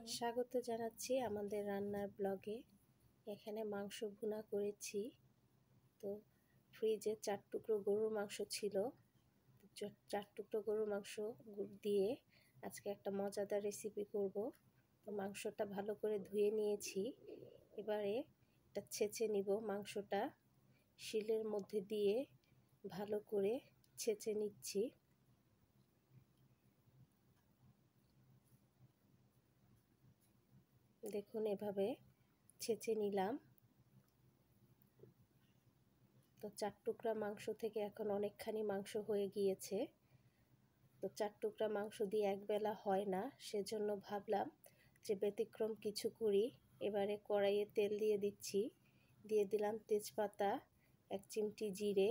স্বাগত জানাচ্ছি আমাদের রান্নার ব্লগে। এখানে মাংস ভুনা করেছি। তো ফ্রিজে 4 টুকরো গরুর মাংস ছিল। 4 টুকরো গরুর মাংস দিয়ে আজকে একটা মজাদার রেসিপি করব। তো মাংসটা ভালো করে ধুয়ে নিয়েছি। এবারে এটা ছেঁচে নিব। মাংসটা শিলের মধ্যে দিয়ে ভালো করে ছেঁচে নিচ্ছি। দেখুন এভাবে ছেঁচে নিলাম। তো 4 টুকরা মাংস থেকে এখন অনেকখানি মাংস হয়ে গিয়েছে। তো 4 টুকরা মাংস দিয়ে একবেলা হয় না, সেজন্য ভাবলাম যে ব্যতিক্রম কিছু করি। এবারে কড়াইয়ে তেল দিয়ে দিচ্ছি। দিয়ে দিলাম তেজপাতা, 1 চিমটি জিরে,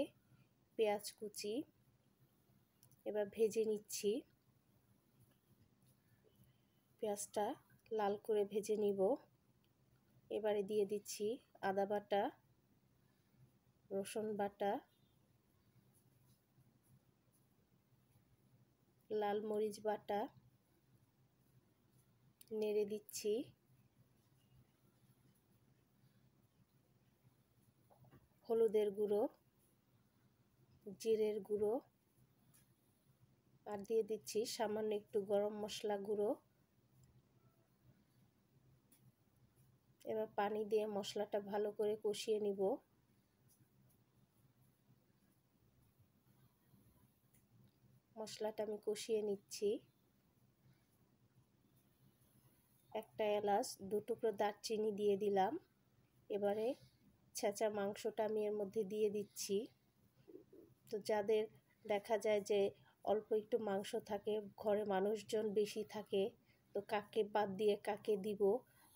পেঁয়াজ কুচি। এবার ভেজে নিচ্ছি। পেঁয়াজটা লাল করে ভেজে নিব। এবারে দিয়ে দিচ্ছি আদা বাটা, রসুন বাটা, লাল মরিচ বাটা, নেড়ে দিচ্ছি। হলুদের গুঁড়ো, জিরের গুঁড়ো, আর দিয়ে দিচ্ছি সামান্য একটু গরম মশলা গুঁড়ো। এবার পানি দিয়ে মশলাটা ভালো করে কষিয়ে নিব। মশলাটা আমি কষিয়ে নিচ্ছি। একটা এলাচ, 2 টুকরো দারচিনি দিয়ে দিলাম। এবারে ছেঁচা মাংসটা আমি এর মধ্যে দিয়ে দিচ্ছি। তো যাদের দেখা যায় যে অল্প একটু মাংস থাকে, ঘরে মানুষজন বেশি থাকে, তো কাকে বাদ দিয়ে কাকে দিব,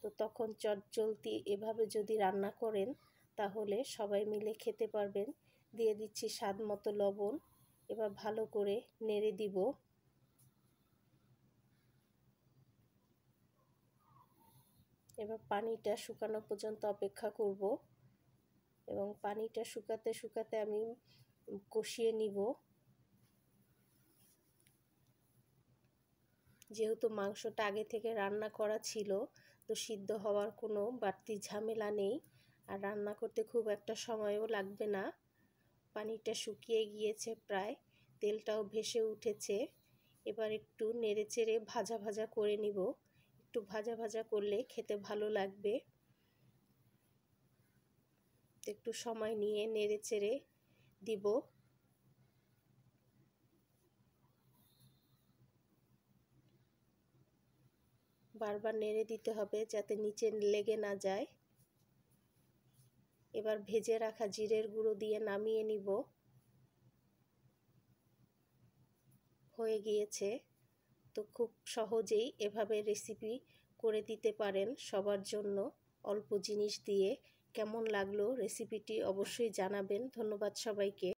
তো তখন চটজলদি এভাবে যদি রান্না করেন তাহলে সবাই মিলে খেতে পারবেন। দিয়ে দিচ্ছি স্বাদ মতো লবণ। এবার ভালো করে নেড়ে দিব। এবার পানিটা শুকানো পর্যন্ত অপেক্ষা করব এবং পানিটা শুকাতে শুকাতে আমি কষিয়ে নিব। যেহেতু মাংসটা আগে থেকে রান্না করা ছিল, তো সিদ্ধ হওয়ার কোনো বাড়তি ঝামেলা নেই, আর রান্না করতে খুব একটা সময়ও লাগবে না। পানিটা শুকিয়ে গিয়েছে প্রায়, তেলটাও ভেসে উঠেছে। এবার একটু নেড়েচেড়ে ভাজা ভাজা করে নিব। একটু ভাজা ভাজা করলে খেতে ভালো লাগবে। একটু সময় নিয়ে নেড়েচেড়ে দিব। বারবার নেড়ে দিতে হবে যাতে নিচে লেগে না যায়। এবার ভেজে রাখা জিরের গুঁড়ো দিয়ে নামিয়ে নিব। হয়ে গিয়েছে। তো খুব সহজেই এভাবে রেসিপি করে দিতে পারেন সবার জন্য, অল্প জিনিস দিয়ে। কেমন লাগলো রেসিপিটি অবশ্যই জানাবেন। ধন্যবাদ সবাইকে।